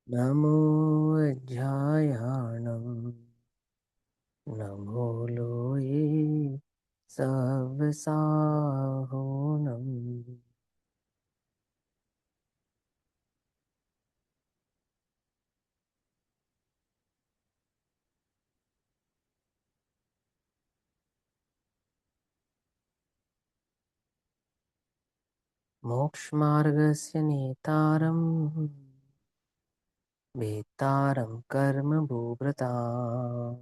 नमो अध्यायाणम् नमो लोये सब साहोनम्। मोक्षमार्गस्य नेतारम् वेत्तारं कर्म भूभृताम्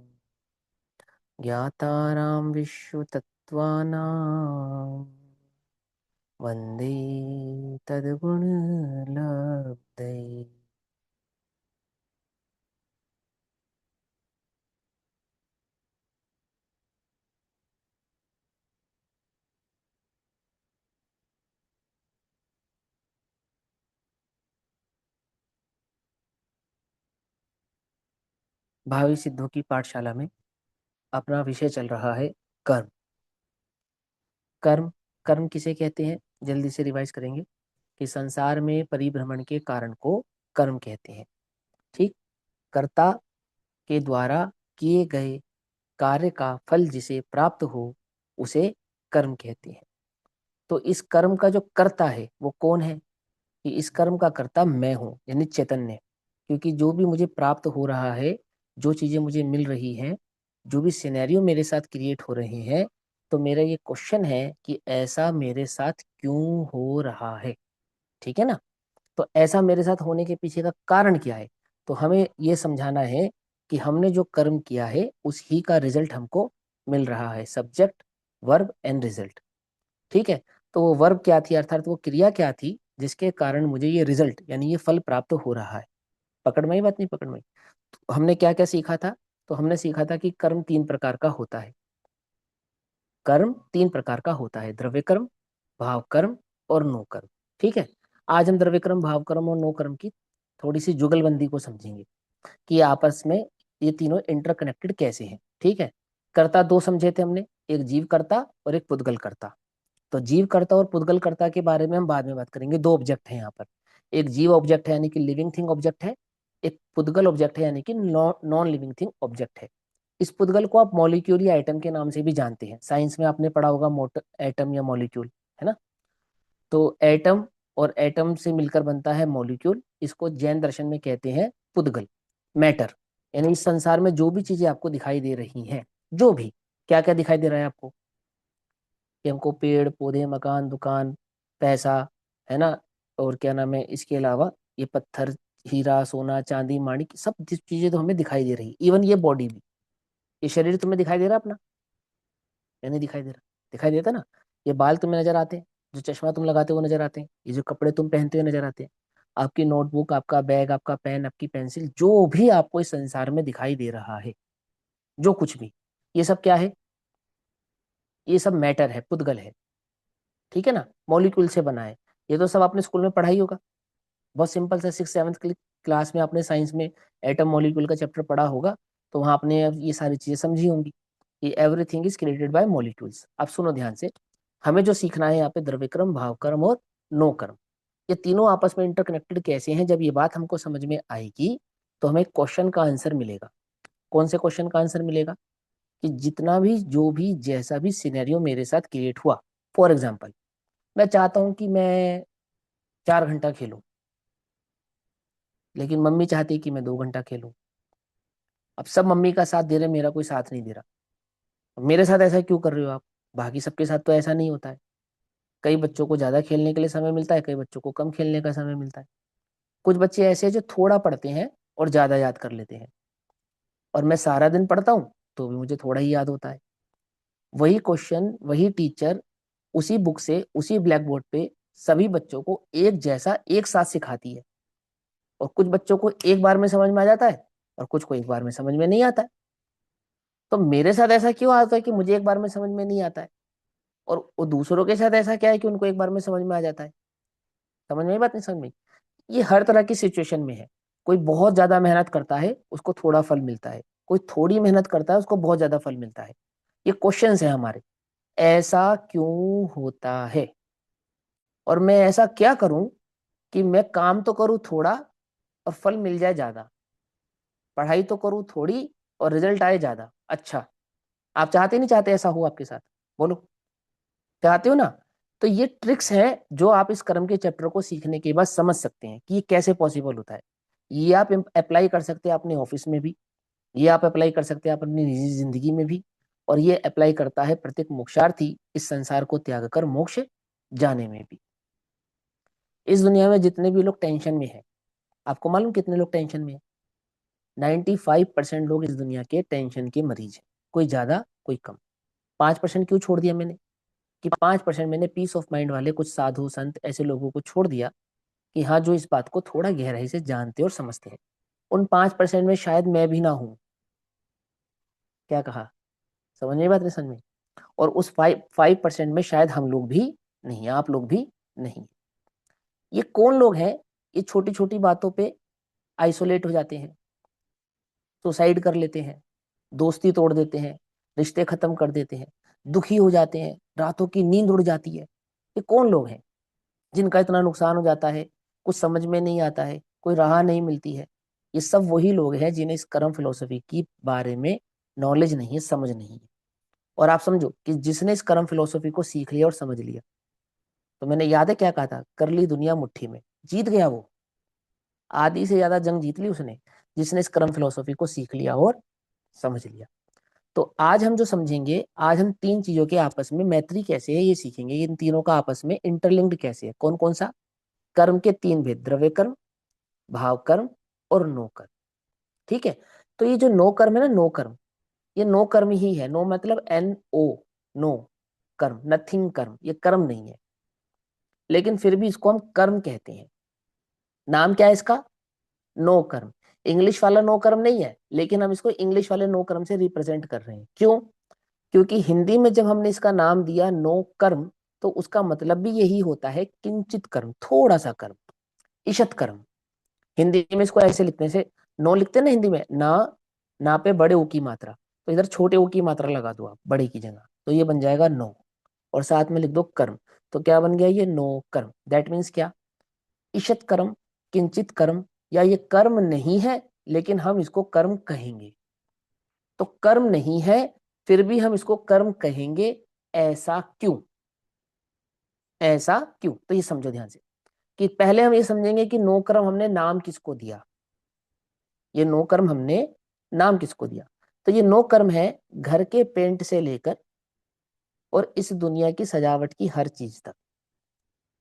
ज्ञातारां विश्वतत्त्वानां वन्दे तद्गुणलब्धये। भावी सिद्धों की पाठशाला में अपना विषय चल रहा है कर्म। कर्म कर्म किसे कहते हैं, जल्दी से रिवाइज करेंगे कि संसार में परिभ्रमण के कारण को कर्म कहते हैं। ठीक, कर्ता के द्वारा किए गए कार्य का फल जिसे प्राप्त हो उसे कर्म कहते हैं। तो इस कर्म का जो कर्ता है वो कौन है? कि इस कर्म का कर्ता मैं हूं, यानी चैतन्य। क्योंकि जो भी मुझे प्राप्त हो रहा है, जो चीजें मुझे मिल रही हैं, जो भी सिनेरियो मेरे साथ क्रिएट हो रहे हैं, तो मेरा ये क्वेश्चन है कि ऐसा मेरे साथ क्यों हो रहा है। ठीक है ना? तो ऐसा मेरे साथ होने के पीछे का कारण क्या है, तो हमें ये समझाना है कि हमने जो कर्म किया है उसी का रिजल्ट हमको मिल रहा है। Subject, verb and result. ठीक है? तो वो वर्ब क्या थी, अर्थात वो क्रिया क्या थी जिसके कारण मुझे ये रिजल्ट यानी ये फल प्राप्त हो रहा है। पकड़ में आई बात, नहीं पकड़ में आई? तो हमने क्या क्या सीखा था? तो हमने सीखा था कि कर्म तीन प्रकार का होता है। कर्म तीन प्रकार का होता है: द्रव्य कर्म, भाव कर्म और नो कर्म। ठीक है? आज हम द्रव्य कर्म, भाव कर्म और नो कर्म की थोड़ी सी जुगलबंदी को समझेंगे कि आपस में ये तीनों इंटरकनेक्टेड कैसे हैं। ठीक है? कर्ता दो समझे थे हमने, एक जीव कर्ता और एक पुद्गल कर्ता। तो जीव कर्ता और पुद्गल कर्ता के बारे में हम बाद में बात करेंगे। दो ऑब्जेक्ट हैं यहाँ पर, एक जीव ऑब्जेक्ट है यानी कि लिविंग थिंग ऑब्जेक्ट है, एक पुद्गल ऑब्जेक्ट है यानी कि नॉन लिविंग थिंग ऑब्जेक्ट है। इस पुद्गल को आप मॉलिक्यूल या एटम के नाम से भी जानते हैं। साइंस में आपने पढ़ा होगा मोटर एटम या मॉलिक्यूल, है ना? तो एटम और एटम से मिलकर बनता है मॉलिक्यूल, इसको जैन दर्शन में कहते हैं पुद्गल, मैटर। यानी इस संसार में जो भी चीजें आपको दिखाई दे रही हैं, जो भी, क्या क्या दिखाई दे रहा है आपको? कि हमको पेड़ पौधे, मकान, दुकान, पैसा, है ना, और क्या नाम है इसके अलावा, ये पत्थर, हीरा, सोना, चांदी, माणिक, सब चीजें तो हमें दिखाई दे रही, इवन ये बॉडी भी। ये शरीर तुम्हें दिखाई दे रहा अपना, या नहीं दिखाई दे रहा? दिखाई देता ना? ये बाल तुम्हें नजर आते हैं, जो चश्मा तुम लगाते हो वो नजर आते हैं, ये जो कपड़े तुम पहनते हो नजर आते हैं, आपकी नोटबुक, आपका बैग, आपका पेन, आपकी पेंसिल, जो भी आपको इस संसार में दिखाई दे रहा है, जो कुछ भी, ये सब क्या है? ये सब मैटर है, पुद्गल है। ठीक है ना? मॉलिक्यूल से बना है। ये तो सब आपने स्कूल में पढ़ा ही होगा। बहुत सिंपल सा, 6 7 क्लास में आपने साइंस में एटम मॉलिक्यूल का चैप्टर पढ़ा होगा, तो वहां आपने अब ये सारी चीजें समझी होंगी कि everything is created by molecules. अब सुनो ध्यान से, हमें जो सीखना है यहाँ पे द्रव्य कर्म, भाव कर्म और नो कर्म, ये तीनों आपस में इंटरकनेक्टेड कैसे हैं। जब ये बात हमको समझ में आएगी तो हमें क्वेश्चन का आंसर मिलेगा। कौन से क्वेश्चन का आंसर मिलेगा? कि जितना भी, जो भी, जैसा भी सिनेरियो मेरे साथ क्रिएट हुआ, फॉर एग्जाम्पल मैं चाहता हूँ कि मैं 4 घंटा खेलूं, लेकिन मम्मी चाहती है कि मैं 2 घंटा खेलूं। अब सब मम्मी का साथ दे रहे, मेरा कोई साथ नहीं दे रहा। अब मेरे साथ ऐसा क्यों कर रहे हो आप? बाकी सबके साथ तो ऐसा नहीं होता है। कई बच्चों को ज्यादा खेलने के लिए समय मिलता है, कई बच्चों को कम खेलने का समय मिलता है। कुछ बच्चे ऐसे हैं जो थोड़ा पढ़ते हैं और ज्यादा याद कर लेते हैं, और मैं सारा दिन पढ़ता हूँ तो भी मुझे थोड़ा ही याद होता है। वही क्वेश्चन, वही टीचर, उसी बुक से, उसी ब्लैक बोर्ड पे सभी बच्चों को एक जैसा एक साथ सिखाती है, और कुछ बच्चों को एक बार में समझ में आ जाता है और कुछ को एक बार में समझ में नहीं आता है। तो मेरे साथ ऐसा क्यों आता है कि मुझे एक बार में समझ में नहीं आता है, और वो दूसरों के साथ ऐसा क्या है कि उनको एक बार में समझ में आ जाता है? समझ में, ये बात नहीं समझ में? ये हर तरह की सिचुएशन में है। कोई बहुत ज्यादा मेहनत करता है उसको थोड़ा फल मिलता है, कोई थोड़ी मेहनत करता है उसको बहुत ज्यादा फल मिलता है। ये क्वेश्चंस है हमारे, ऐसा क्यों होता है और मैं ऐसा क्या करूं कि मैं काम तो करूँ थोड़ा और फल मिल जाए ज्यादा, पढ़ाई तो करूँ थोड़ी और रिजल्ट आए ज्यादा। अच्छा, आप चाहते नहीं चाहते ऐसा हो आपके साथ? बोलो, चाहते हो ना? तो ये ट्रिक्स हैं जो आप इस कर्म के चैप्टर को सीखने के बाद समझ सकते हैं कि ये कैसे पॉसिबल होता है। ये आप अप्लाई कर सकते हैं अपने ऑफिस में भी, ये आप अप्लाई कर सकते हैं अपनी निजी जिंदगी में भी, और ये अप्लाई करता है प्रत्येक मोक्षार्थी इस संसार को त्याग कर मोक्ष जाने में भी। इस दुनिया में जितने भी लोग टेंशन में है, आपको मालूम कितने लोग टेंशन में है? 95% लोग इस दुनिया के टेंशन के मरीज हैं, कोई ज्यादा कोई कम। 5% क्यों छोड़ दिया मैंने? कि 5% मैंने पीस ऑफ माइंड वाले कुछ साधु संत ऐसे लोगों को छोड़ दिया कि हाँ, जो इस बात को थोड़ा गहराई से जानते और समझते हैं। उन 5% में शायद मैं भी ना हूं। क्या कहा? समझ में बात नहीं? समझ में? और उस 5% में शायद हम लोग भी नहीं, आप लोग भी नहीं। ये कौन लोग हैं? ये छोटी छोटी बातों पे आइसोलेट हो जाते हैं, सुसाइड कर लेते हैं, दोस्ती तोड़ देते हैं, रिश्ते खत्म कर देते हैं, दुखी हो जाते हैं, रातों की नींद उड़ जाती है। ये कौन लोग हैं जिनका इतना नुकसान हो जाता है, कुछ समझ में नहीं आता है, कोई राह नहीं मिलती है? ये सब वही लोग हैं जिन्हें इस कर्म फिलोसफी की बारे में नॉलेज नहीं है, समझ नहीं है। और आप समझो कि जिसने इस कर्म फिलोसफी को सीख लिया और समझ लिया, तो मैंने याद है क्या कहा था, कर ली दुनिया मुट्ठी में, जीत गया वो। आधी से ज्यादा जंग जीत ली उसने, जिसने इस कर्म फिलोसफी को सीख लिया और समझ लिया। तो आज हम जो समझेंगे, आज हम तीन चीजों के आपस में मैत्री कैसे है ये सीखेंगे। इन तीनों का आपस में इंटरलिंक्ड कैसे है, कौन कौन सा? कर्म के तीन भेद, द्रव्य कर्म, भाव कर्म और नो कर्म। ठीक है? तो ये जो नो कर्म है ना, नो कर्म, ये नो कर्म ही है। नो मतलब NO, नो कर्म, नथिंग कर्म, ये कर्म नहीं है, लेकिन फिर भी इसको हम कर्म कहते हैं। नाम क्या है इसका? नो कर्म। इंग्लिश वाला नो कर्म नहीं है, लेकिन हम इसको इंग्लिश वाले नो कर्म से रिप्रेजेंट कर रहे हैं। क्यों? क्योंकि हिंदी में जब हमने इसका नाम दिया नो कर्म, तो उसका मतलब भी यही होता है, किंचित कर्म, थोड़ा सा कर्म, ईशत कर्म। हिंदी में इसको ऐसे लिखते हैं, जैसे नो लिखते हैं ना हिंदी में, ना पे बड़े ऊ की मात्रा, तो इधर छोटे ऊ की मात्रा लगा दो आप बड़े की जगह, तो ये बन जाएगा नो। और साथ में लिख दो कर्म, तो क्या बन गया ये? नो कर्म। दैट मीन्स क्या? ईशत कर्म, किंचित कर्म, या ये कर्म नहीं है लेकिन हम इसको कर्म कहेंगे। तो कर्म नहीं है, फिर भी हम इसको कर्म कहेंगे। ऐसा क्यों? ऐसा क्यों? तो ये समझो ध्यान से, कि पहले हम ये समझेंगे कि नो कर्म हमने नाम किसको दिया। ये नो कर्म हमने नाम किसको दिया? तो ये नो कर्म है घर के पेंट से लेकर और इस दुनिया की सजावट की हर चीज तक।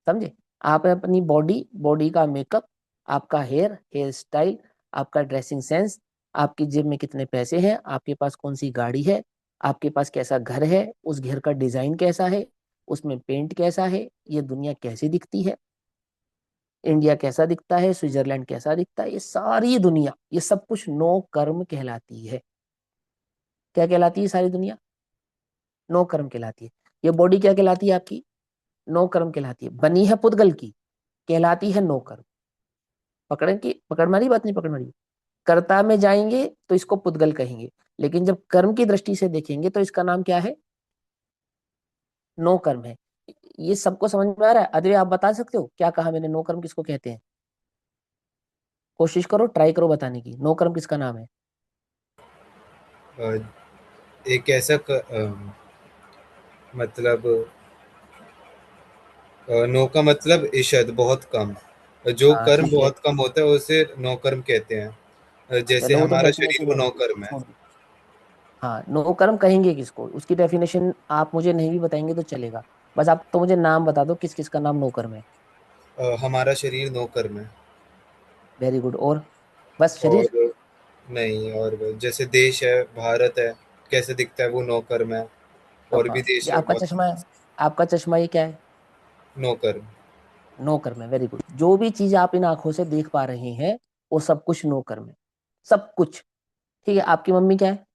समझे? आप अपनी बॉडी, बॉडी का मेकअप, आपका हेयर स्टाइल, आपका ड्रेसिंग सेंस, आपकी जेब में कितने पैसे हैं, आपके पास कौन सी गाड़ी है, आपके पास कैसा घर है, उस घर का डिजाइन कैसा है, उसमें पेंट कैसा है, ये दुनिया कैसी दिखती है, इंडिया कैसा दिखता है, स्विट्जरलैंड कैसा दिखता है, ये सारी दुनिया, ये सब कुछ नो कर्म कहलाती है। क्या कहलाती है सारी दुनिया? नो कर्म कहलाती है। ये बॉडी क्या कहलाती है आपकी? नो कर्म कहलाती है। बनी है पुद्गल की, कहलाती है नो कर्म। पकड़े की पकड़ मारी बात? नहीं पकड़ मारी? कर्ता में जाएंगे तो इसको पुद्गल कहेंगे, लेकिन जब कर्म की दृष्टि से देखेंगे तो इसका नाम क्या है? नो कर्म है। ये सबको समझ में आ रहा है? अदय आप बता सकते हो क्या कहा मैंने, नो कर्म किसको कहते हैं? कोशिश करो, ट्राई करो बताने की, नो कर्म किसका नाम है? अ, एक ऐसा मतलब नो का मतलब इशद बहुत कम, जो हाँ कर्म ठीक है, बहुत कम होता है उसे नो कर्म कहते हैं। जैसे चलो वो तो हमारा डेफिनेशन शरीर वो हो नो गई, कर्म है। छोड़ दो। हाँ, नो कर्म कहेंगे किसको, उसकी डेफिनेशन आप मुझे नहीं भी बताएंगे तो चलेगा। बस आप तो मुझे नाम बता दो किस किस का नाम नो कर्म है। हमारा शरीर नो कर्म है। Very good. और बस शरीर? और नहीं, और जैसे देश है, भारत है, कैसे दिखता है वो नो कर्म है। और भी हाँ, ये देश है आपका बहुत चश्मा सारे। है, आपका चश्मा ये क्या है? नो कर्म। नो कर्म है। Very good. जो भी चीज आप इन आंखों से देख पा रहे हैं वो सब कुछ नो कर्म है, सब कुछ। ठीक है, आपकी मम्मी क्या है?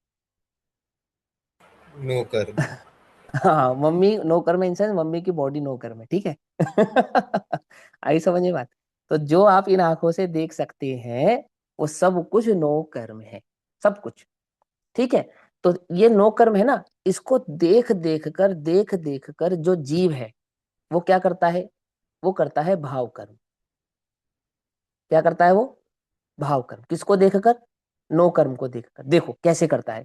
नो कर्म। हाँ, मम्मी नो कर्म है इन सेंस मम्मी की बॉडी नो कर्म है। ठीक है? आई समझ में बात? तो जो आप इन आंखों से देख सकते हैं वो सब कुछ नो कर्म है, सब कुछ। ठीक है? तो ये नो कर्म है ना, इसको देख देख कर जो जीव है वो क्या करता है? वो करता है भाव कर्म। क्या करता है वो? भाव कर्म। किसको देखकर? नो कर्म को देखकर। देखो कैसे करता है।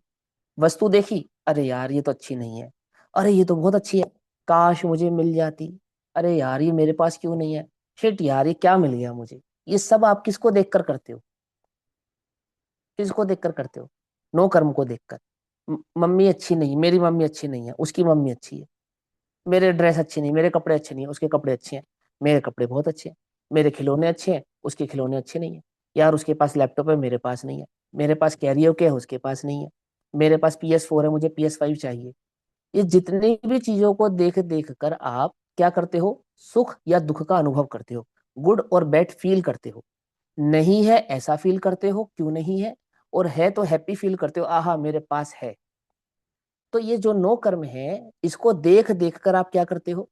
वस्तु देखी, अरे यार ये तो अच्छी नहीं है, अरे ये तो बहुत अच्छी है, काश मुझे मिल जाती, अरे यार ये मेरे पास क्यों नहीं है, शिट यार ये क्या मिल गया मुझे। ये सब आप किसको देखकर करते हो? किसको देखकर करते हो? नो कर्म को देखकर। मम्मी अच्छी नहीं, मेरी मम्मी अच्छी नहीं है, उसकी मम्मी अच्छी है। मेरे ड्रेस अच्छी नहीं, मेरे कपड़े अच्छे नहीं है, उसके कपड़े अच्छे हैं। मेरे कपड़े बहुत अच्छे हैं। मेरे खिलौने अच्छे हैं, उसके खिलौने अच्छे नहीं है। यार उसके पास लैपटॉप है, मेरे पास नहीं है। मेरे पास कैरियो है, उसके पास नहीं है। मेरे पास PS4 है, मुझे PS5 चाहिए। ये जितनी भी चीजों को देख देख कर आप क्या करते हो? सुख या दुख का अनुभव करते हो। गुड और बैड फील करते हो। नहीं है ऐसा फील करते हो, क्यों नहीं है? और है तो हैप्पी फील करते हो, आहा मेरे पास है। तो ये जो नो कर्म है, इसको देख देख कर आप क्या करते हो?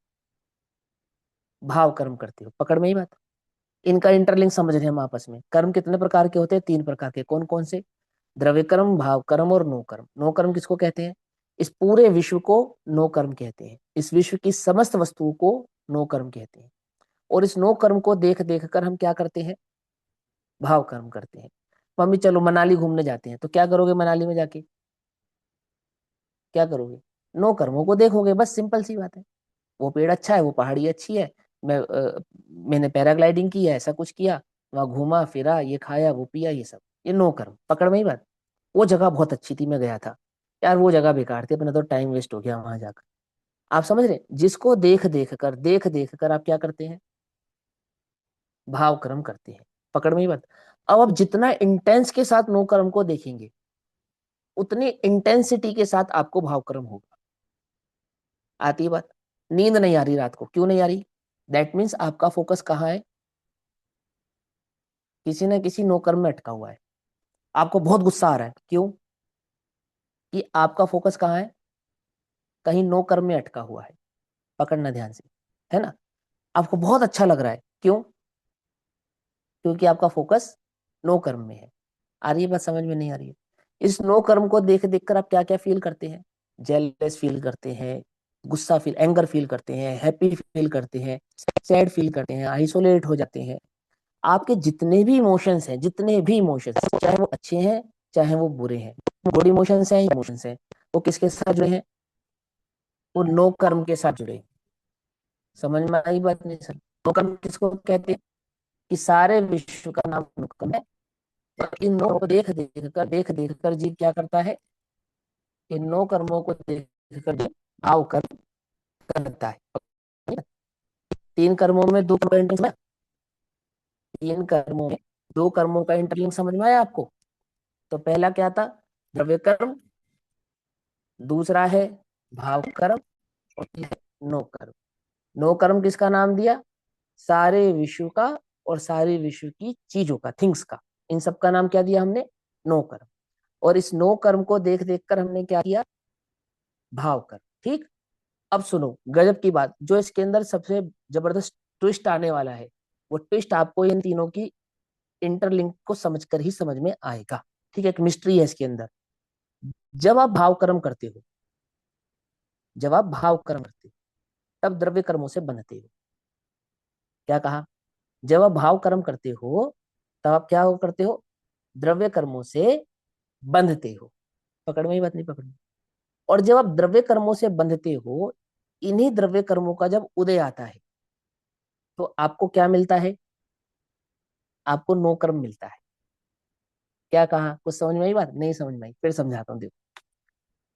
भाव कर्म करते हो। पकड़ में ही बात। इनका इंटरलिंक समझ रहे हैं हम आपस में। कर्म कितने प्रकार के होते हैं? 3 प्रकार के। कौन कौन से? द्रव्य कर्म, भाव कर्म और नो कर्म। नो कर्म किसको कहते हैं? इस पूरे विश्व को नो कर्म कहते हैं। इस विश्व की समस्त वस्तुओं को नो कर्म कहते हैं। और इस नो कर्म को देख देख कर हम क्या करते हैं? भाव कर्म करते हैं। मम्मी चलो मनाली घूमने जाते हैं, तो क्या करोगे मनाली में जाके? क्या करोगे? नो कर्मों को देखोगे, बस सिंपल सी बात है। वो पेड़ अच्छा है, वो पहाड़ी अच्छी है, मैंने पैराग्लाइडिंग की है, ऐसा कुछ किया, वहां घूमा फिरा, ये खाया वो पिया, ये सब, ये नो कर्म। पकड़ में ही बात। वो जगह बहुत अच्छी थी, मैं गया था, यार वो जगह बेकार थी, अपना तो टाइम वेस्ट हो गया वहां जाकर। आप समझ रहे हैं? जिसको देख देख कर आप क्या करते हैं? भाव कर्म करते हैं। पकड़ में ही बात। अब आप जितना इंटेंस के साथ नो कर्म को देखेंगे, उतनी इंटेंसिटी के साथ आपको भाव कर्म होगा। आती है बात? नींद नहीं आ रही रात को, क्यों नहीं आ रही? दैट मीन्स आपका फोकस कहाँ है? किसी न किसी नो कर्म में अटका हुआ है। आपको बहुत गुस्सा आ रहा है, क्यों? कि आपका फोकस कहाँ है? कहीं नो कर्म में अटका हुआ है। पकड़ना ध्यान से, है ना? आपको बहुत अच्छा लग रहा है, क्यों? क्योंकि आपका फोकस नो कर्म में है। आ रही है बात समझ में? नहीं आ रही है? इस नो कर्म को देख देख कर आप क्या क्या फील करते हैं? जेलस फील करते हैं, गुस्सा फील, एंगर फील करते हैं, हैप्पी फील करते हैं, सैड फील करते हैं, आइसोलेट हो जाते हैं। आपके जितने भी इमोशंस हैं, जितने भी इमोशंस, चाहे वो अच्छे हैं चाहे वो बुरे हैं, गुड इमोशंस हैं, इमोशंस हैं, वो किसके साथ जुड़े हैं? वो नो कर्म के साथ जुड़े हैं। समझ में आई बात? नहीं सर? नो कर्म किसको कहते हैं? कि सारे विश्व का नाम नो कर्म है। और इन नो को देख देख कर जीव क्या करता है? इन नो कर्मों को देख कर जीव भाव कर्म करता है। 3 कर्मों में 2 कर्मों का, 3 कर्मों में 2 कर्मों का इंटरलिंक समझ में आया आपको? तो पहला क्या था? द्रव्य कर्म। दूसरा है भाव कर्म। और तीसरा है नो कर्म। नो कर्म किसका नाम दिया? सारे विश्व का और सारे विश्व की चीजों का, थिंग्स का। इन सब का नाम क्या दिया हमने? नो कर्म। और इस नो कर्म को देख देख कर हमने क्या किया? भाव कर्म। ठीक। अब सुनो गजब की बात, जो इसके अंदर सबसे जबरदस्त ट्विस्ट आने वाला है, वो ट्विस्ट आपको इन तीनों की इंटरलिंक को समझकर ही समझ में आएगा। ठीक है? एक मिस्ट्री है इसके अंदर। जब आप भाव कर्म करते हो, जब आप भाव कर्म करते हो, तब द्रव्य कर्मों से बनते हो। क्या कहा? जब आप भाव कर्म करते हो, तब आप क्या करते हो? द्रव्य कर्मों से बंधते हो। पकड़ में ही बात? नहीं पकड़ में? और जब आप द्रव्य कर्मों से बंधते हो, इन्हीं द्रव्य कर्मों का जब उदय आता है, तो आपको क्या मिलता है? आपको नो कर्म मिलता है। क्या कहा? कुछ समझ में आई बात? नहीं समझ में आई? फिर समझाता हूँ। देखो,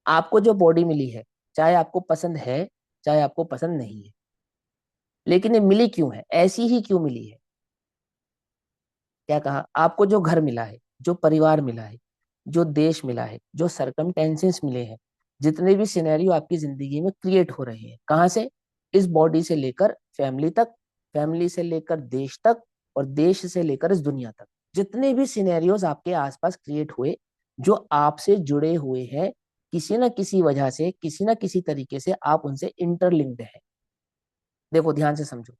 आपको जो बॉडी मिली है, चाहे आपको पसंद है चाहे आपको पसंद नहीं है, लेकिन ये मिली क्यों है? ऐसी ही क्यों मिली है? क्या कहा? आपको जो घर मिला है, जो परिवार मिला है, जो देश मिला है, जो सरकमटेंसेस मिले हैं, जितने भी सिनेरियो आपकी जिंदगी में क्रिएट हो रहे हैं, कहाँ से? इस बॉडी से लेकर फैमिली तक, फैमिली से लेकर देश तक, और देश से लेकर इस दुनिया तक। जितने भी सिनेरियोज आपके आसपास क्रिएट हुए, जो आपसे जुड़े हुए हैं, किसी ना किसी वजह से, किसी ना किसी तरीके से आप उनसे इंटरलिंक्ड है। देखो ध्यान से समझो।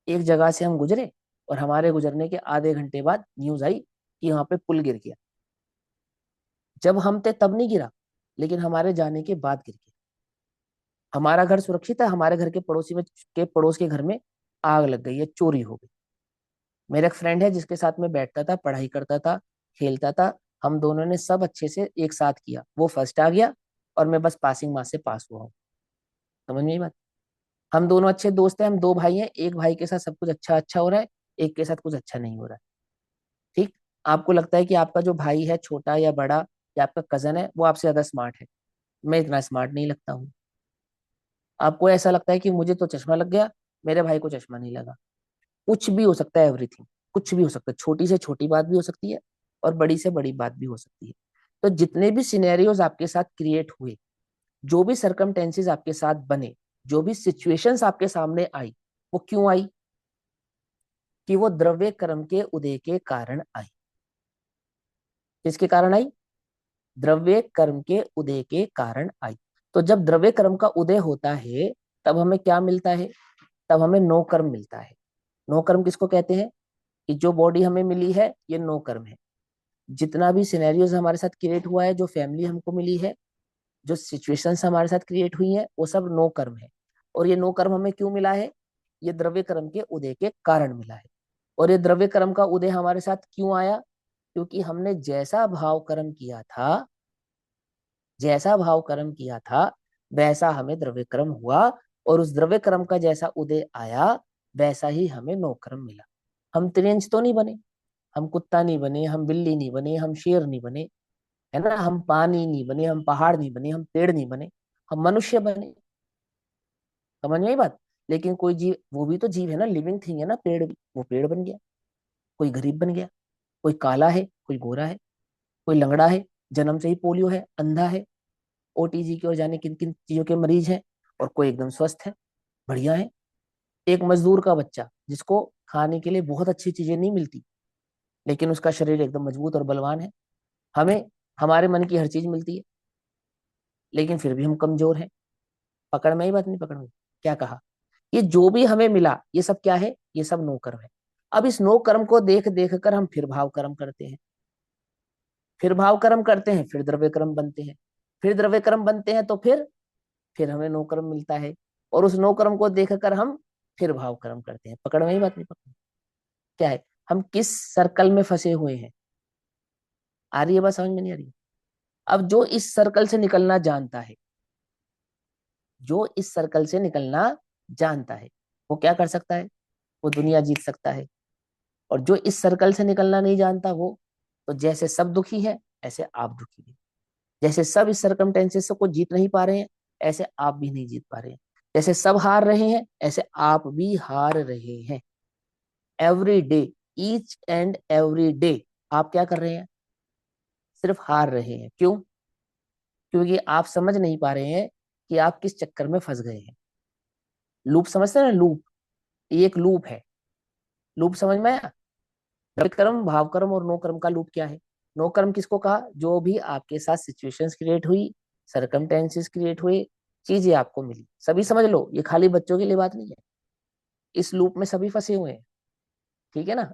एक जगह से हम गुजरे, और हमारे गुजरने के आधे घंटे बाद न्यूज आई कि वहां पे पुल गिर गया। जब हम थे तब नहीं गिरा, लेकिन हमारे जाने के बाद गिर गया। हमारा घर सुरक्षित है, हमारे घर के पड़ोसी में, के पड़ोस के घर में आग लग गई है, चोरी हो गई। मेरा एक फ्रेंड है जिसके साथ में बैठता था, पढ़ाई करता था, खेलता था, हम दोनों ने सब अच्छे से एक साथ किया, वो फर्स्ट आ गया और मैं बस पासिंग मार्क्स से पास हुआ हूँ। समझ में आई बात? हम दोनों अच्छे दोस्त हैं, हम दो भाई हैं, एक भाई के साथ सब कुछ अच्छा अच्छा हो रहा है, एक के साथ कुछ अच्छा नहीं हो रहा है। ठीक। आपको लगता है कि आपका जो भाई है, छोटा या बड़ा, या आपका कजन है, वो आपसे ज्यादा स्मार्ट है। मैं इतना स्मार्ट नहीं लगता हूँ। आपको ऐसा लगता है कि मुझे तो चश्मा लग गया, मेरे भाई को चश्मा नहीं लगा। कुछ भी हो सकता है, एवरीथिंग, कुछ भी हो सकता है, छोटी से छोटी बात भी हो सकती है और बड़ी से बड़ी बात भी हो सकती है। तो जितने भी सिनेरियोज आपके साथ क्रिएट हुए, जो भी सरकमटेंसेस आपके साथ बने, जो भी सिचुएशंस आपके सामने आई, वो क्यों आई? कि वो द्रव्य कर्म के उदय के कारण आई। किसके कारण आई? द्रव्य कर्म के उदय के कारण आई। तो जब द्रव्य कर्म का उदय होता है, तब हमें क्या मिलता है? तब हमें नो कर्म मिलता है। नो कर्म किसको कहते हैं? कि जो बॉडी हमें मिली है, ये नो कर्म है। जितना भी सिनेरियोज हमारे साथ क्रिएट हुआ है, जो फैमिली हमको मिली है, जो सिचुएशंस हमारे साथ क्रिएट हुई है, वो सब नो कर्म है। और ये नो कर्म हमें क्यों मिला है? ये द्रव्य कर्म के उदय के कारण मिला है। और ये द्रव्य कर्म का उदय हमारे साथ क्यों आया? क्योंकि हमने जैसा भाव कर्म किया था, जैसा भाव कर्म किया था, वैसा हमें द्रव्य कर्म हुआ। और उस द्रव्य कर्म का जैसा उदय आया, वैसा ही हमें नो कर्म मिला। हम त्रियंश तो नहीं बने, हम कुत्ता नहीं बने, हम बिल्ली नहीं बने, हम शेर नहीं बने, है ना, हम पानी नहीं बने, हम पहाड़ नहीं बने, हम पेड़ नहीं बने, हम मनुष्य बने। समझ में आई बात? लेकिन कोई जीव, वो भी तो जीव है ना, लिविंग थिंग है ना, पेड़ भी, वो पेड़ बन गया। कोई गरीब बन गया, कोई काला है, कोई गोरा है, कोई लंगड़ा है, जन्म से ही पोलियो है, अंधा है, ओटीजी की और जाने किन किन चीजों के मरीज है, और कोई एकदम स्वस्थ है, बढ़िया है। एक मजदूर का बच्चा जिसको खाने के लिए बहुत अच्छी चीजें नहीं मिलती, लेकिन उसका शरीर एकदम मजबूत और बलवान है। हमें हमारे मन की हर चीज मिलती है, लेकिन फिर भी हम कमजोर हैं। पकड़ में ही बात नहीं? पकड़ में? क्या कहा? ये जो भी हमें मिला, ये सब क्या है? ये सब नो कर्म है। अब इस नो कर्म को देख देख कर हम फिर भाव कर्म करते हैं, फिर भाव कर्म करते हैं, फिर द्रव्य कर्म बनते हैं, फिर द्रव्य कर्म बनते हैं, तो फिर हमें नो कर्म मिलता है। और उस नो कर्म को देख कर हम फिर भाव कर्म करते हैं। पकड़ में ही बात नहीं? पकड़, क्या है? हम किस सर्कल में फंसे हुए हैं? आ रही है बात? समझ में नहीं आ रही? अब जो इस सर्कल से निकलना जानता है, जो इस सर्कल से निकलना जानता है, वो क्या कर सकता है? वो दुनिया जीत सकता है। और जो इस सर्कल से निकलना नहीं जानता, वो, तो जैसे सब दुखी है, ऐसे आप दुखी है। जैसे सब इस सरकमटेंसेस को जीत नहीं पा रहे हैं, ऐसे आप भी नहीं जीत पा रहे हैं। जैसे सब हार रहे हैं, ऐसे आप भी हार रहे हैं। Every day, each and every day, आप क्या कर रहे हैं? सिर्फ हार रहे हैं। क्यों? क्योंकि आप समझ नहीं पा रहे हैं कि आप किस चक्कर में फंस गए हैं। लूप समझते हैं ना? लूप, ये एक लूप है। लूप समझ में आया? कर्म, भाव कर्म और नो कर्म का लूप क्या है? नो कर्म किसको कहा? जो भी आपके साथ सिचुएशंस क्रिएट हुई, सरकमटेंसेस क्रिएट हुए, चीजें आपको मिली, सभी समझ लो, ये खाली बच्चों के लिए बात नहीं है। इस लूप में सभी फंसे हुए हैं। ठीक है ना?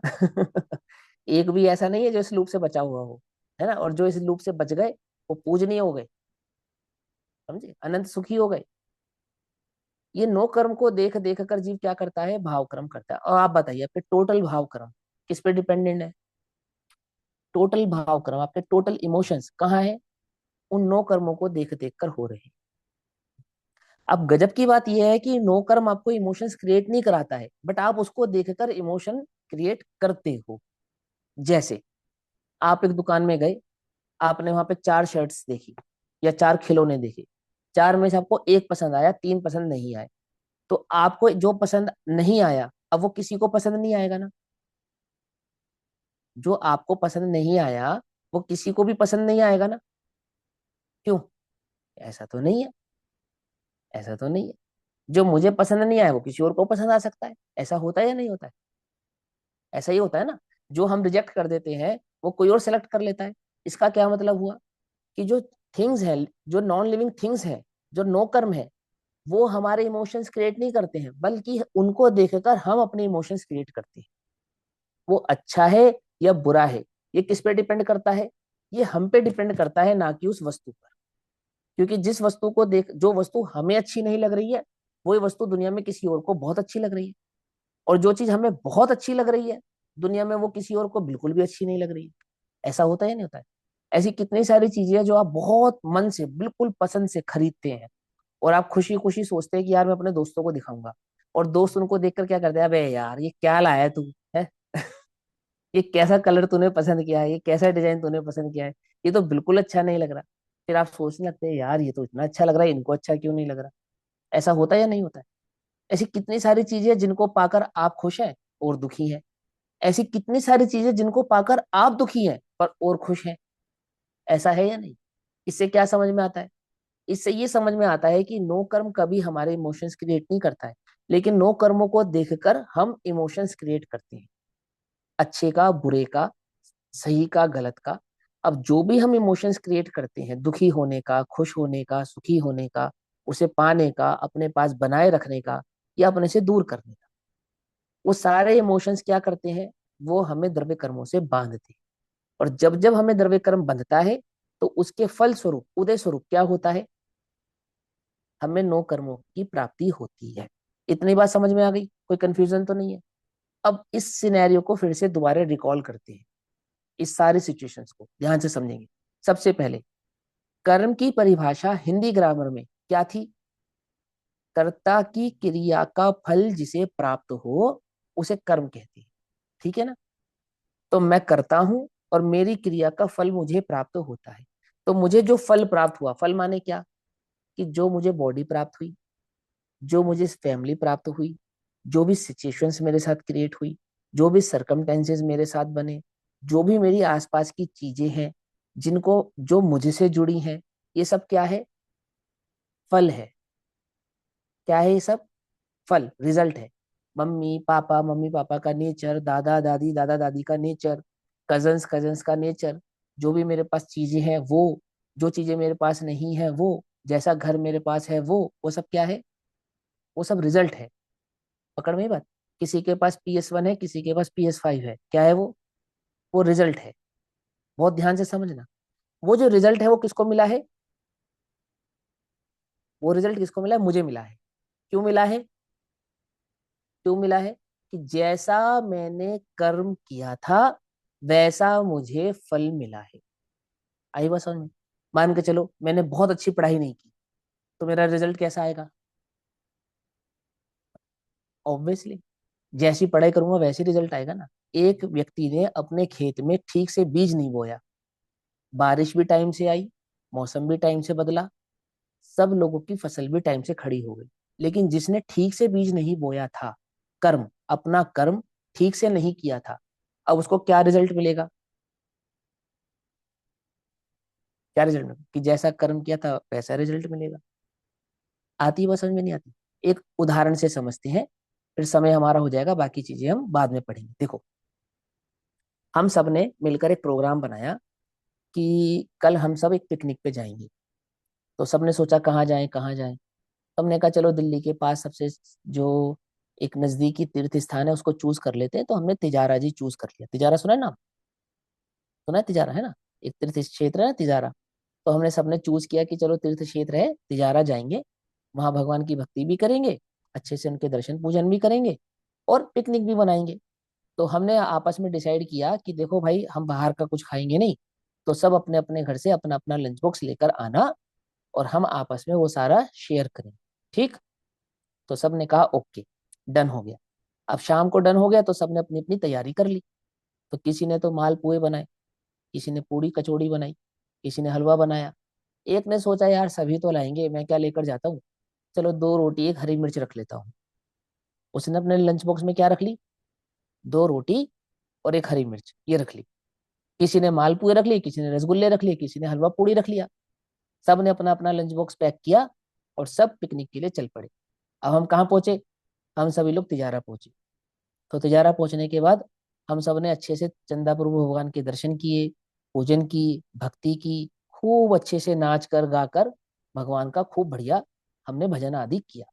एक भी ऐसा नहीं है जो इस लूप से बचा हुआ हो, है ना? और जो इस लूप से बच गए, वो पूजनीय हो गए, समझे, अनंत सुखी हो गए। ये नो कर्म को देख देख कर जीव क्या करता है? भाव कर्म करता है। और आप बताइए, आपके टोटल भाव कर्म किस पे डिपेंडेंट है? टोटल भाव कर्म, आपके टोटल इमोशंस कहाँ है? उन नो कर्मों को देख देख कर हो रहे हैं। अब गजब की बात यह है कि नो कर्म आपको इमोशंस क्रिएट नहीं कराता है, बट आप उसको देखकर इमोशन क्रिएट करते हो। जैसे आप एक दुकान में गए, आपने वहां पे चार शर्ट्स देखी या चार खिलौने देखे, चार में से आपको एक पसंद आया, तीन पसंद नहीं आए। तो आपको जो पसंद नहीं आया, अब वो किसी को पसंद नहीं आएगा ना? जो आपको पसंद नहीं आया, वो किसी को भी पसंद नहीं आएगा ना? क्यों? ऐसा तो नहीं है, ऐसा तो नहीं है। जो मुझे पसंद नहीं आया, वो किसी और को पसंद आ सकता है। ऐसा होता है या नहीं होता है? ऐसा ही होता है ना? जो हम रिजेक्ट कर देते हैं, वो कोई और सेलेक्ट कर लेता है। इसका क्या मतलब हुआ? कि जो थिंग्स है, जो नॉन लिविंग थिंग्स है, जो नो कर्म है, वो हमारे इमोशंस क्रिएट नहीं करते हैं, बल्कि उनको देखकर हम अपने इमोशंस क्रिएट करते हैं। वो अच्छा है या बुरा है, ये किस पे डिपेंड करता है? ये हम पे डिपेंड करता है, ना कि उस वस्तु पर। क्योंकि जिस वस्तु को देख, जो वस्तु हमें अच्छी नहीं लग रही है, वही वस्तु दुनिया में किसी और को बहुत अच्छी लग रही है। और जो चीज हमें बहुत अच्छी लग रही है, दुनिया में वो किसी और को बिल्कुल भी अच्छी नहीं लग रही है। ऐसा होता है या नहीं होता है? ऐसी कितनी सारी चीजें हैं जो आप बहुत मन से बिल्कुल पसंद से खरीदते हैं, और आप खुशी खुशी सोचते हैं कि यार मैं अपने दोस्तों को दिखाऊंगा, और दोस्त उनको देखकर क्या करते हैं, अबे यार ये क्या लाया है तू, है ये कैसा कलर तूने पसंद किया है, ये कैसा डिजाइन तूने पसंद किया है, ये तो बिल्कुल अच्छा नहीं लग रहा। फिर आप सोचने लगते हैं यार ये तो इतना अच्छा लग रहा है, इनको अच्छा क्यों नहीं लग रहा। ऐसा होता है या नहीं होता है? ऐसी कितनी सारी चीजें हैं जिनको पाकर आप खुश हैं और दुखी हैं। ऐसी कितनी सारी चीजें जिनको पाकर आप दुखी हैं पर और खुश हैं। ऐसा है या नहीं? इससे क्या समझ में आता है? इससे ये समझ में आता है कि नो कर्म कभी हमारे इमोशंस क्रिएट नहीं करता है, लेकिन नो कर्मों को देखकर हम इमोशंस क्रिएट करते हैं, अच्छे का, बुरे का, सही का, गलत का। अब जो भी हम इमोशंस क्रिएट करते हैं, दुखी होने का, खुश होने का, सुखी होने का, उसे पाने का, अपने पास बनाए रखने का, या अपने से दूर करने का, वो सारे इमोशंस क्या करते हैं, वो हमें द्रव्य कर्मों से बांधते हैं। और जब जब हमें द्रव्य कर्म बंधता है, तो उसके फल स्वरूप, उदय स्वरूप क्या होता है, हमें नो कर्मों की प्राप्ति होती है। इतनी बात समझ में आ गई? कोई कंफ्यूजन तो नहीं है? अब इस सिनेरियो को फिर से दोबारा रिकॉल करते हैं, इस सारी सिचुएशंस को ध्यान से समझेंगे। सबसे पहले, कर्म की परिभाषा हिंदी ग्रामर में क्या थी? कर्ता की क्रिया का फल जिसे प्राप्त हो उसे कर्म कहते हैं। ठीक है ना? तो मैं करता हूं और मेरी क्रिया का फल मुझे प्राप्त होता है। तो मुझे जो फल प्राप्त हुआ, फल माने क्या, कि जो मुझे बॉडी प्राप्त हुई, जो मुझे फैमिली प्राप्त हुई, जो भी सिचुएशंस मेरे साथ क्रिएट हुई, जो भी सरकमटेंसेस मेरे साथ बने, जो भी मेरी आसपास की चीजें हैं जिनको, जो मुझसे जुड़ी हैं, ये सब क्या है? फल है। क्या है ये सब? फल, रिजल्ट है। मम्मी पापा का नेचर, दादा दादी, दादा दादी का नेचर, कजन्स कजन्स का नेचर, जो भी मेरे पास चीजें हैं वो, जो चीजें मेरे पास नहीं है वो, जैसा घर मेरे पास है वो सब क्या है? वो सब रिजल्ट है। पकड़ में ये बात? किसी के पास PS1 है, किसी के पास PS5 है, क्या है वो रिजल्ट है। बहुत ध्यान से समझना। वो जो रिजल्ट है वो किसको मिला है? वो रिजल्ट किसको मिला है? मुझे मिला है। क्यों मिला है? क्यों मिला है? कि जैसा मैंने कर्म किया था वैसा मुझे फल मिला है। आई बात समझ में? मान के चलो मैंने बहुत अच्छी पढ़ाई नहीं की, तो मेरा रिजल्ट कैसा आएगा? ऑब्वियसली जैसी पढ़ाई करूंगा वैसी रिजल्ट आएगा ना। एक व्यक्ति ने अपने खेत में ठीक से बीज नहीं बोया, बारिश भी टाइम से आई, मौसम भी टाइम से बदला, सब लोगों की फसल भी टाइम से खड़ी हो गई, लेकिन जिसने ठीक से बीज नहीं बोया था, कर्म, अपना कर्म ठीक से नहीं किया था, अब उसको क्या रिजल्ट मिलेगा? क्या रिजल्ट मिलेगा? कि जैसा कर्म किया था वैसा रिजल्ट मिलेगा। आती है बात समझ में? नहीं आती? एक उदाहरण से समझते हैं, फिर समय हमारा हो जाएगा, बाकी चीजें हम बाद में पढ़ेंगे। देखो, हम सब ने मिलकर एक प्रोग्राम बनाया कि कल हम सब एक पिकनिक पे जाएंगे। तो सबने सोचा कहाँ जाएं कहाँ जाएं। तो हमने कहा चलो दिल्ली के पास सबसे जो एक नजदीकी तीर्थ स्थान है उसको चूज कर लेते हैं। तो हमने तिजारा जी चूज कर लिया। तिजारा सुना है ना? सुना है तिजारा, है ना? एक तीर्थ क्षेत्र है ना तिजारा। तो हमने सबने चूज किया कि चलो तीर्थ क्षेत्र है तिजारा जाएंगे, वहां भगवान की भक्ति भी करेंगे, अच्छे से उनके दर्शन पूजन भी करेंगे, और पिकनिक भी बनाएंगे। तो हमने आपस में डिसाइड किया कि देखो भाई, हम बाहर का कुछ खाएंगे नहीं, तो सब अपने अपने घर से अपना अपना लंच बॉक्स लेकर आना, और हम आपस में वो सारा शेयर करें। ठीक? तो सबने कहा ओके, डन हो गया। अब शाम को डन हो गया तो सबने अपनी अपनी तैयारी कर ली। तो किसी ने तो माल पुए बनाए, किसी ने पूड़ी कचौड़ी बनाई, किसी ने हलवा बनाया। एक ने सोचा यार सभी तो लाएंगे, मैं क्या लेकर जाता हूँ, चलो 2 रोटी एक हरी मिर्च रख लेता हूँ। उसने अपने लंच बॉक्स में क्या रख ली? 2 रोटी और एक हरी मिर्च, ये रख ली। किसी ने मालपुए रख लिए, किसी ने रसगुल्ले रख लिए, किसी ने हलवा पूड़ी रख लिया। सब ने अपना अपना लंच बॉक्स पैक किया और सब पिकनिक के लिए चल पड़े। अब हम कहाँ पहुंचे? हम सभी लोग तिजारा पहुंचे। तो तिजारा पहुंचने के बाद हम सब ने अच्छे से चंदा प्रभु भगवान के दर्शन किए, पूजन की, भक्ति की, खूब अच्छे से नाच कर गाकर भगवान का खूब बढ़िया हमने भजन आदि किया।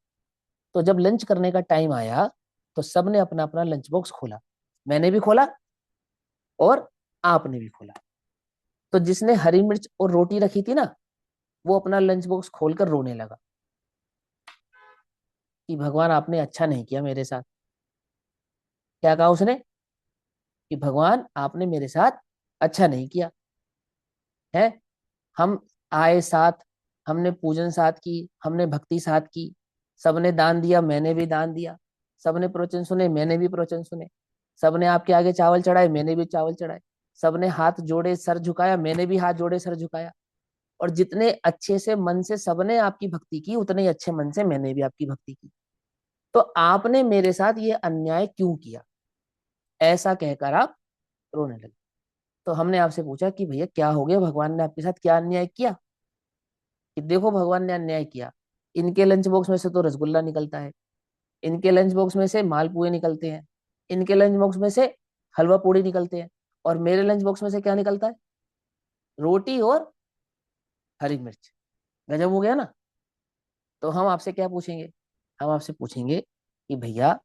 तो जब लंच करने का टाइम आया तो सबने अपना अपना लंच बॉक्स खोला। मैंने भी खोला और आपने भी खोला। तो जिसने हरी मिर्च और रोटी रखी थी ना, वो अपना लंच बॉक्स खोलकर रोने लगा कि भगवान आपने अच्छा नहीं किया मेरे साथ। क्या कहा उसने? कि भगवान आपने मेरे साथ अच्छा नहीं किया है। हम आए साथ, हमने पूजन साथ की, हमने भक्ति साथ की, सबने दान दिया, मैंने भी दान दिया, सबने प्रवचन सुने, मैंने भी प्रवचन सुने, सबने आपके आगे चावल चढ़ाए, मैंने भी चावल चढ़ाए, सबने हाथ जोड़े सर झुकाया, मैंने भी हाथ जोड़े सर झुकाया। और जितने अच्छे से मन से सबने आपकी भक्ति की, उतने ही अच्छे मन से मैंने भी आपकी भक्ति की। तो आपने मेरे साथ ये अन्याय क्यों किया? ऐसा कहकर आप रोने लगे। तो हमने आपसे पूछा कि भैया क्या हो गया, भगवान ने आपके साथ क्या अन्याय किया? कि देखो भगवान ने अन्याय किया, इनके लंच बॉक्स में से तो रसगुल्ला निकलता है, इनके लंच बॉक्स में से मालपुए निकलते हैं, इनके लंच बॉक्स में से हलवा पूड़ी निकलते हैं, और मेरे लंच बॉक्स में से क्या निकलता है? रोटी और हरी मिर्च। गजब हो गया ना। तो हम आपसे क्या पूछेंगे? हम आपसे पूछेंगे कि भैया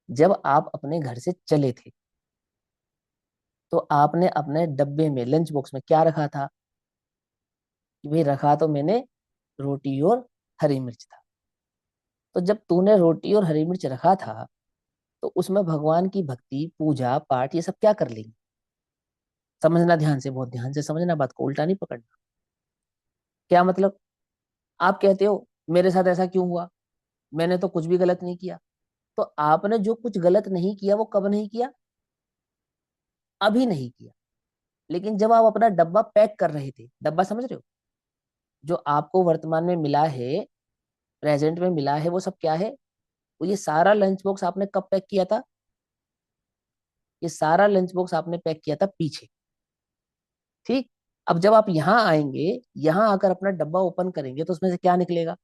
जब आप अपने घर से चले थे तो आपने अपने डब्बे में लंच बॉक्स में क्या रखा था? कि भाई रखा तो मैंने रोटी और हरी मिर्च था। तो जब तूने रोटी और हरी मिर्च रखा था तो उसमें भगवान की भक्ति पूजा पाठ ये सब क्या कर लेंगे? समझना ध्यान से, बहुत ध्यान से समझना, बात को उल्टा नहीं पकड़ना। क्या मतलब? आप कहते हो मेरे साथ ऐसा क्यों हुआ, मैंने तो कुछ भी गलत नहीं किया। तो आपने जो कुछ गलत नहीं किया वो कब नहीं किया? अभी नहीं किया। लेकिन जब आप अपना डब्बा पैक कर रहे थे, डब्बा समझ रहे हो, जो आपको वर्तमान में मिला है, प्रेजेंट में मिला है, वो सब क्या है? वो ये सारा लंच बॉक्स आपने कब पैक किया था? ये सारा लंच बॉक्स आपने पैक किया था पीछे। ठीक। अब जब आप यहाँ आएंगे, यहाँ आकर अपना डब्बा ओपन करेंगे तो उसमें से क्या निकलेगा?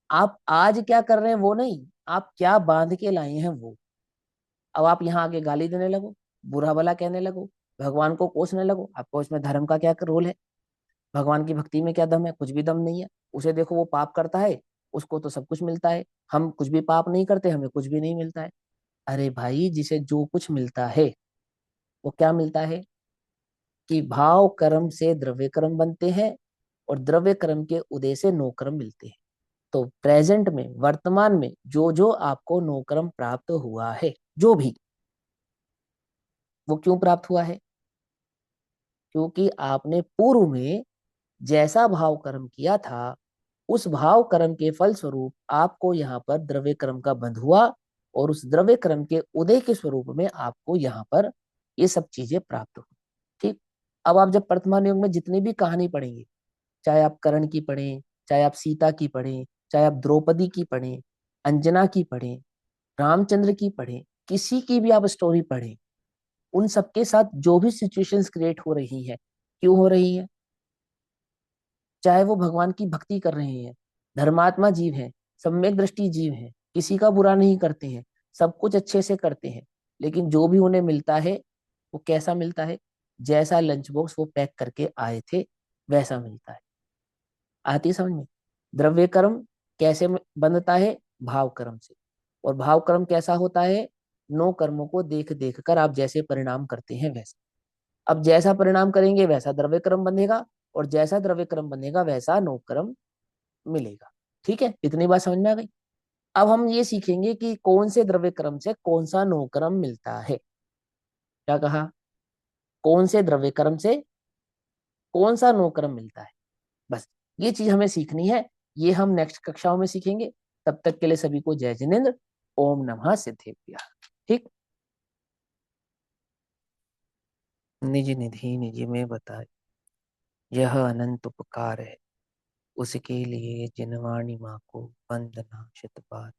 आप आज क्या कर रहे हैं वो नहीं, आप क्या बांध के लाए हैं वो। अब आप यहाँ आके गाली देने लगो, बुरा भला कहने लगो, भगवान को कोसने लगो। आपको इसमें धर्म का क्या रोल है? भगवान की भक्ति में क्या दम है? कुछ भी दम नहीं है। उसे देखो, वो पाप करता है, उसको तो सब कुछ मिलता है। हम कुछ भी पाप नहीं करते, हमें कुछ भी नहीं मिलता है। अरे भाई, जिसे जो कुछ मिलता है वो क्या मिलता है? कि भाव कर्म से द्रव्य कर्म बनते हैं, और द्रव्य कर्म के उदय से नो कर्म मिलते हैं। तो प्रेजेंट में, वर्तमान में जो जो आपको नो कर्म प्राप्त हुआ है, जो भी, वो क्यों प्राप्त हुआ है? क्योंकि आपने पूर्व में जैसा भाव कर्म किया था, उस भाव कर्म के फल स्वरूप आपको यहाँ पर द्रव्य कर्म का बंध हुआ, और उस द्रव्य कर्म के उदय के स्वरूप में आपको यहाँ पर ये सब चीजें प्राप्त हुई। ठीक। अब आप जब वर्तमान युग में जितनी भी कहानी पढ़ेंगे, चाहे आप कर्ण की पढ़ें, चाहे आप सीता की पढ़ें, चाहे आप द्रौपदी की पढ़ें, अंजना की पढ़ें, रामचंद्र की पढ़ें, किसी की भी आप स्टोरी पढ़ें, उन सबके साथ जो भी सिचुएशंस क्रिएट हो रही है, क्यों हो रही है? चाहे वो भगवान की भक्ति कर रहे हैं, धर्मात्मा जीव हैं, सम्यक दृष्टि जीव हैं, किसी का बुरा नहीं करते हैं, सब कुछ अच्छे से करते हैं, लेकिन जो भी उन्हें मिलता है वो कैसा मिलता है? जैसा लंच बॉक्स वो पैक करके आए थे वैसा मिलता है। आती है समझ में? द्रव्य कर्म कैसे बनता है? भाव कर्म से। और भाव कर्म कैसा होता है? नो कर्मों को देख देख कर आप जैसे परिणाम करते हैं वैसा। अब जैसा परिणाम करेंगे वैसा द्रव्य कर्म बनेगा, और जैसा द्रव्य कर्म बनेगा वैसा नो कर्म मिलेगा। ठीक है, इतनी बात समझ में आ गई। अब हम ये सीखेंगे कि कौन से द्रव्य कर्म से कौन सा नो कर्म मिलता है। क्या कहा? कौन से द्रव्य कर्म से कौन सा नो कर्म मिलता है, बस ये चीज हमें सीखनी है। ये हम नेक्स्ट कक्षाओं में सीखेंगे। तब तक के लिए सभी को जय जिनेन्द्र। ओम नमः सिद्धेभ्यः। ठीक। निज निधि निज में बताए, यह अनंत उपकार है, उसके लिए जिनवाणी माँ को वंदना शत बार।